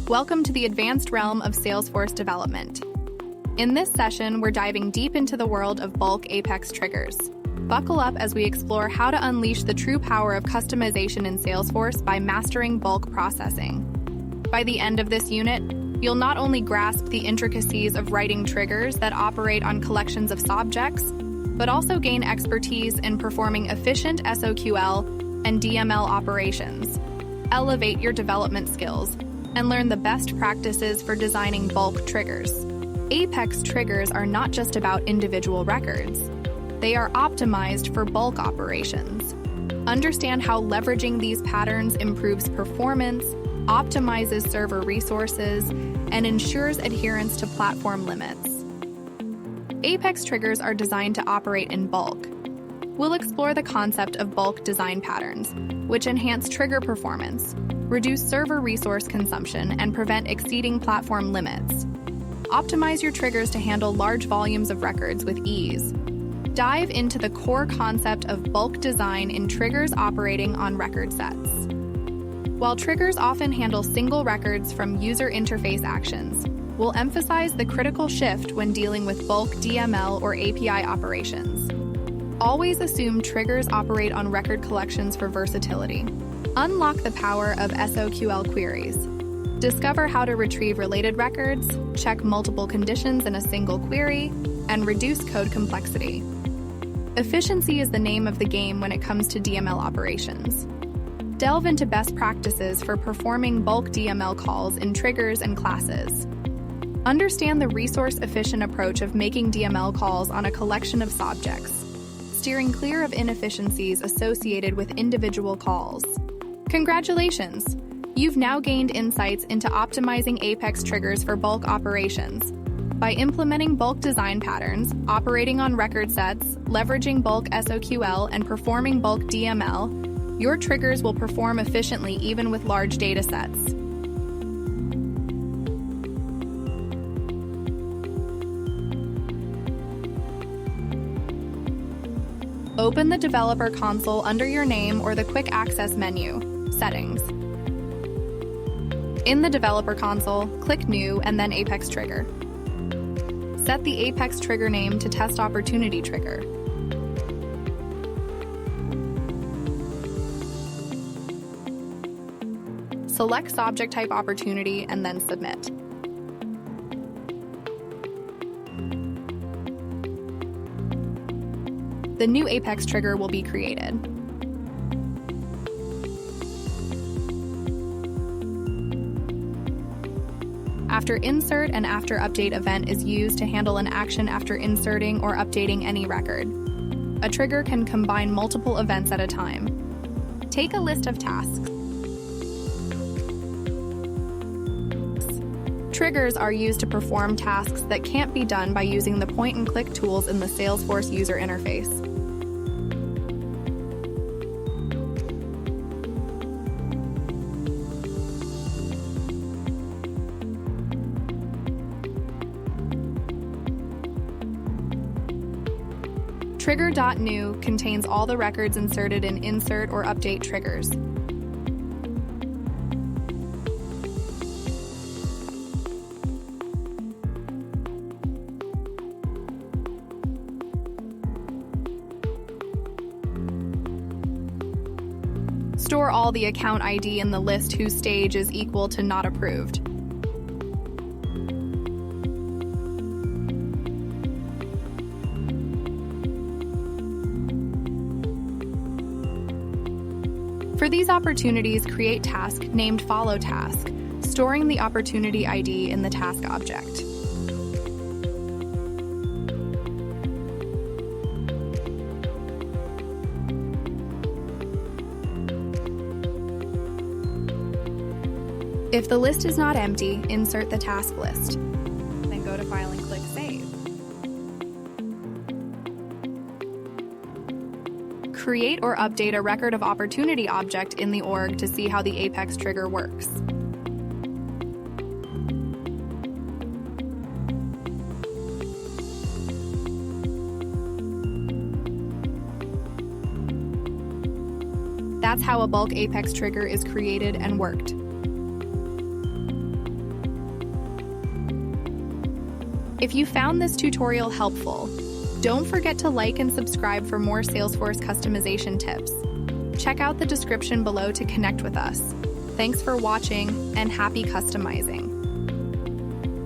Welcome to the advanced realm of Salesforce development. In this session, we're diving deep into the world of bulk Apex triggers. Buckle up as we explore how to unleash the true power of customization in Salesforce by mastering bulk processing. By the end of this unit, you'll not only grasp the intricacies of writing triggers that operate on collections of sObjects, but also gain expertise in performing efficient SOQL and DML operations. Elevate your development skills and learn the best practices for designing bulk triggers. Apex triggers are not just about individual records. They are optimized for bulk operations. Understand how leveraging these patterns improves performance, optimizes server resources, and ensures adherence to platform limits. Apex triggers are designed to operate in bulk. We'll explore the concept of bulk design patterns, which enhance trigger performance, reduce server resource consumption, and prevent exceeding platform limits. Optimize your triggers to handle large volumes of records with ease. Dive into the core concept of bulk design in triggers operating on record sets. While triggers often handle single records from user interface actions, we'll emphasize the critical shift when dealing with bulk DML or API operations. Always assume triggers operate on record collections for versatility. Unlock the power of SOQL queries. Discover how to retrieve related records, check multiple conditions in a single query, and reduce code complexity. Efficiency is the name of the game when it comes to DML operations. Delve into best practices for performing bulk DML calls in triggers and classes. Understand the resource-efficient approach of making DML calls on a collection of sObjects, steering clear of inefficiencies associated with individual calls. Congratulations! You've now gained insights into optimizing Apex triggers for bulk operations. By implementing bulk design patterns, operating on record sets, leveraging bulk SOQL, and performing bulk DML, your triggers will perform efficiently even with large data sets. Open the developer console under your name or the quick access menu. Settings. In the developer console, click New and then Apex Trigger. Set the Apex trigger name to Test Opportunity Trigger. Select sObject type opportunity and then submit. The new Apex trigger will be created. After insert and after update event is used to handle an action after inserting or updating any record. A trigger can combine multiple events at a time. Take a list of tasks. Triggers are used to perform tasks that can't be done by using the point-and-click tools in the Salesforce user interface. Trigger.new contains all the records inserted in insert or update triggers. Store all the account ID in the list whose stage is equal to not approved. For these opportunities, create task named follow task, storing the opportunity ID in the task object. If the list is not empty, insert the task list. Then go to File and click Save. Create or update a record of opportunity object in the org to see how the Apex trigger works. That's how a bulk Apex trigger is created and worked. If you found this tutorial helpful, don't forget to like and subscribe for more Salesforce customization tips. Check out the description below to connect with us. Thanks for watching, and happy customizing.